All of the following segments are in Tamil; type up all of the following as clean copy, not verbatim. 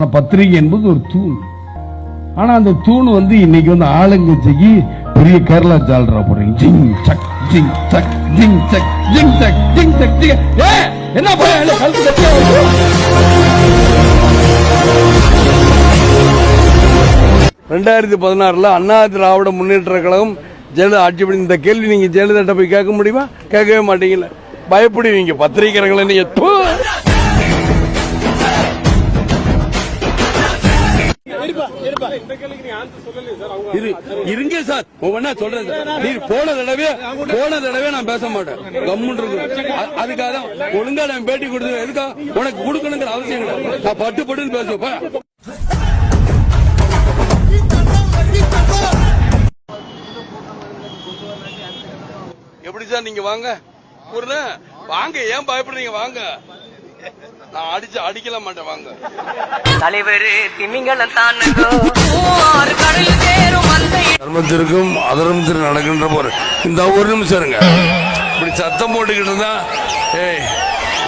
பத்திரிகை என்பது ஒரு தூண். ஆனா அந்த தூண் இன்னைக்கு ஆளுங்கட்சிக்கு பெரிய கேரளா ஜால்ரா போடுறீங்க. ஜிங் சக் ஜிங் சக் ஜிங் சக் ஜிங் சக் ஜிங் சக். என்ன பண்ண 2016 அண்ணா திராவிட முன்னேற்ற கழகம் ஜெயலலிதா ஆட்சி பண்ணி இந்த கேள்வி நீங்க ஜெயலலிதா போய் கேட்க முடியுமா? கேட்கவே மாட்டீங்கல்ல. பயப்படுவீங்க பத்திரிகைகளை. நீங்க இருங்க சார், ஒவ்வொன்னா சொல்றேன் சார். நீர் போன தடவை நான் பேச மாட்டேன். கம்முன்னு இருக்கு. அதுக்காக தான் ஒழுங்கா நான் பேட்டி கொடுத்து எதுக்கா உனக்கு கொடுக்கணுங்கிற அவசியம் கிடையாது. நான் பட்டுன்னு பேசுவேன். எப்படி சார் நீங்க வாங்க வாங்க, ஏன் பயப்படுறீங்க? வாங்க, நான் அடிக்கல மாட்டேன். வாங்க தலைவர் திமிங்கலம் தர்மத்திற்கும் அதர்மத்திற்கு நடக்கின்ற போற இந்த ஒரு நிமிஷம் இருங்க. இப்படி சத்தம் போட்டுக்கிட்டு இருந்தா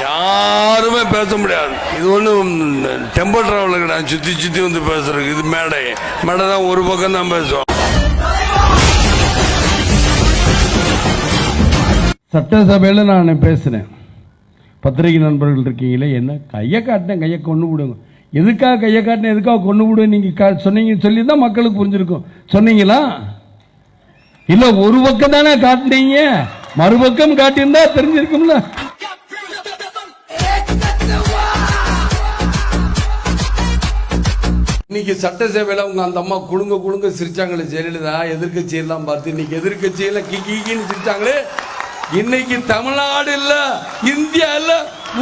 யாருமே பேச முடியாது. இது ஒன்றும் டெம்போ டிராவலர் கிடையாது. சுத்தி வந்து பேசுறதுக்கு இது மேடை தான். ஒரு பக்கம் தான் பேசுவோம். சட்டசபையில் நான் பேசினேன். பத்திரிகை நண்பர்கள் இருக்கீங்களே, என்ன கையை காட்டினேன், கையை கொண்டு விடுங்க. எதுக்காக கையை காட்டினேன், எதுக்காக கொண்டு விடுவேன் நீங்க சொன்னீங்க சொல்லி தான் மக்களுக்கு புரிஞ்சிருக்கும். சொன்னீங்களா? இல்ல ஒரு பக்கம் தானே காட்டினீங்க, மறுபக்கம் காட்டியிருந்தா தெரிஞ்சிருக்கும்ல. இன்னைக்கு சட்டசபையில உங்க அந்த அம்மா குழுங்க சிரிச்சாங்களே ஜெயலலிதா, எதிர்கட்சி எல்லாம் பார்த்து இன்னைக்கு எதிர்கட்சியில கிக்கின்னு சிரிச்சாங்களே. இன்னைக்கு தமிழ்நாடு இல்ல, இந்தியா இல்ல,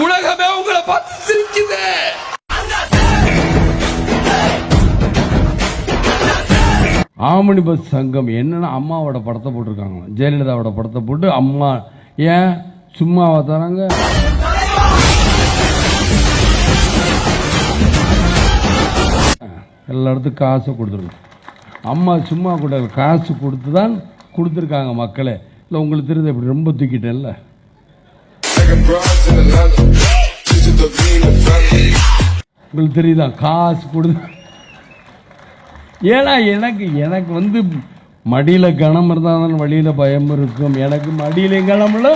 உலகமே உங்களை பார்த்து சிரிக்குது. ஆமணி பஸ் சங்கம் என்னன்னா அம்மாவோட படத்தை போட்டிருக்காங்க, ஜெயலலிதாவோட படத்தை போட்டு அம்மா ஏன் சும்மாவா தராங்க? எல்லா இடத்துக்கும் காசு கொடுத்துருக்கோம். அம்மா சும்மா கூட காசு கொடுத்து தான் கொடுத்துருக்காங்க மக்களே. இல்லை உங்களுக்கு தெரியுது, இப்படி ரொம்ப தூக்கிட்டேன்ல. உங்களுக்கு தெரியுதா காசு கொடுத்து? ஏன்னா எனக்கு மடியில கனம் இருந்தால் வழியில பயம் இருக்கும். எனக்கு மடியிலையும் கனம் இல்ல,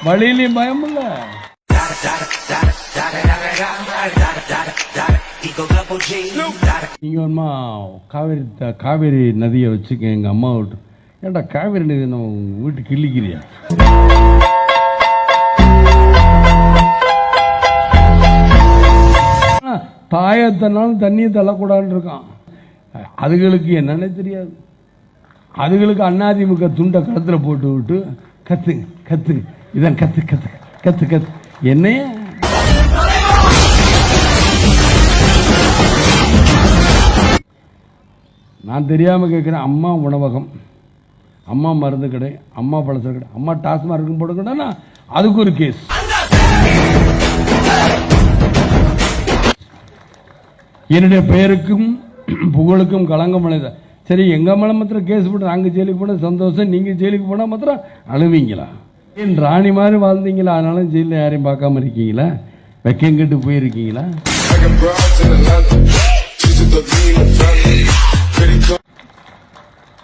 வழியிலையும் பயம் இல்ல. நீங்க காவேரி நதியை வச்சுக்க எங்க அம்மா விட்டு. ஏன்டா காவேரி நதி நம்ம வீட்டுக்கு கிள்ளிக்கிறியா? தாயத்தனாலும் தண்ணியை தள்ளக்கூடாதுன்னு இருக்கான். அதுகளுக்கு என்னன்னே தெரியாது. அதுகளுக்கு அதிமுக துண்டை கழுத்துல போட்டு விட்டு கத்துங்க இதான் கத்து என்னைய நான் தெரியாம கேட்கிறேன். அம்மா உணவகம், அம்மா மருந்து கடை, அம்மா பழச கடை, அம்மா டாஸ்மார்க் போட்டுக்கிட்டா அதுக்கு ஒரு கேஸ். என்னுடைய பெயருக்கும் புகழுக்கும் களங்கம் அடைந்த. சரி, எங்க மேல மாத்திரம் கேஸ் போட்டு நாங்க ஜெயிலுக்கு போன சந்தோஷம், நீங்க ஜெயிலுக்கு போனா மாத்திரம் அழுவீங்களா? ஏன் ராணி மாதிரி வாழ்ந்தீங்களா, அதனால ஜெயில யாரையும் பார்க்காம இருக்கீங்களா? வெக்கங்கிட்டு போயிருக்கீங்களா?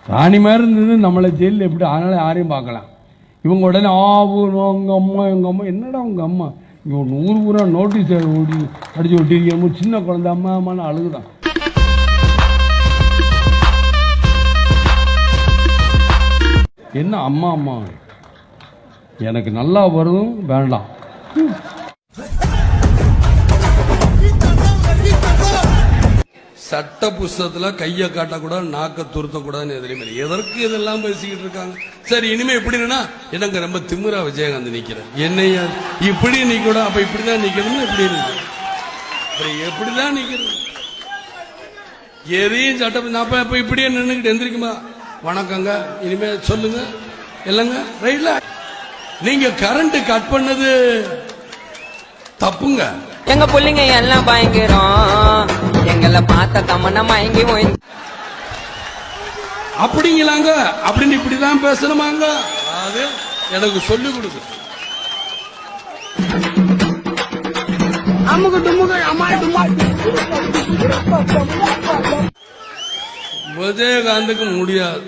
ராணி மாதிரி இருந்தது நம்மளை ஜெயிலில் எப்படி, அதனால யாரையும் பார்க்கலாம். இவங்க உடனே உங்க அம்மா எங்க அம்மா. என்னடா உங்க அம்மா? இங்க 100 ஊரா நோட்டீஸ் அடிச்சு ஒட்டிருக்கீங்க. சின்ன குழந்தை அம்மா அம்மான்னு அழுகுதான். என்ன அம்மா அம்மா? எனக்கு நல்லா வரும் வேண்டாம். சட்ட புஸ்தகத்துல கைய காட்டக்கூடாது, நாக்க துருத்தக்கூடாதுன்னு எதிரிமே. எதற்கு இதெல்லாம் பேசிக்கிட்டு இருக்காங்க? சரி, இனிமே எப்படின்னா எனக்கு ரொம்ப திமிரா விஜயகாந்த் நிக்கிறேன். என்னைய இப்படி நிக்கூட, அப்ப இப்படிதான் நிக்கணும்னு எப்படி இருக்கு? எப்படிதான் நிக்கிறது? எதையும் சட்டம் அப்ப இப்படியே நின்றுக்கிட்டு எந்திரிக்குமா? வணக்கங்க, இனிமே சொல்லுங்க இல்லங்க, ரைட்ல. நீங்க கரண்ட் கட் பண்ணது தப்புங்க. எங்க பிள்ளைங்க எல்லாம் பயங்கரம், எங்களை பார்த்த தமன்னா மயங்கி போய் அப்படிங்களாங்க. அப்படின்னு இப்படிதான் பேசணுமாங்க? அது எனக்கு சொல்லிக் கொடுக்கு. அம்முக்கு டும்முக்கு அம்மா டும்மா. விஜயகாந்துக்கு முடியாது.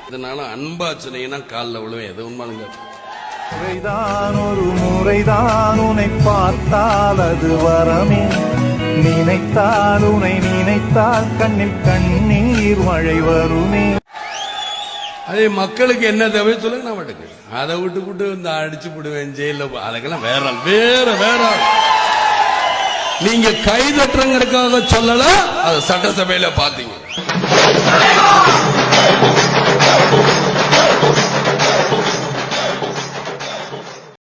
இதனால அன்பா சொன்னீங்கன்னா காலில் விழுவேன். எது உண்மைங்க. முறைதான் ஒரு முறைதான் உன்னை பார்த்தால் அது வரமே, நினைத்தால் உன்னை நினைத்தால் கண்ணில் கண்ணீர் மழை வருமே. அதே மக்களுக்கு என்ன தேவை சொல்லுங்க, நான் மட்டுக்கு அதை விட்டு இந்த அடிச்சு போடுவேன் ஜெயில. அதுக்கெல்லாம் வேற வேற வேற நீங்க கை தட்டுறங்கிறதுக்காக சொல்லல. அது சட்டசபையில பாத்தீங்க.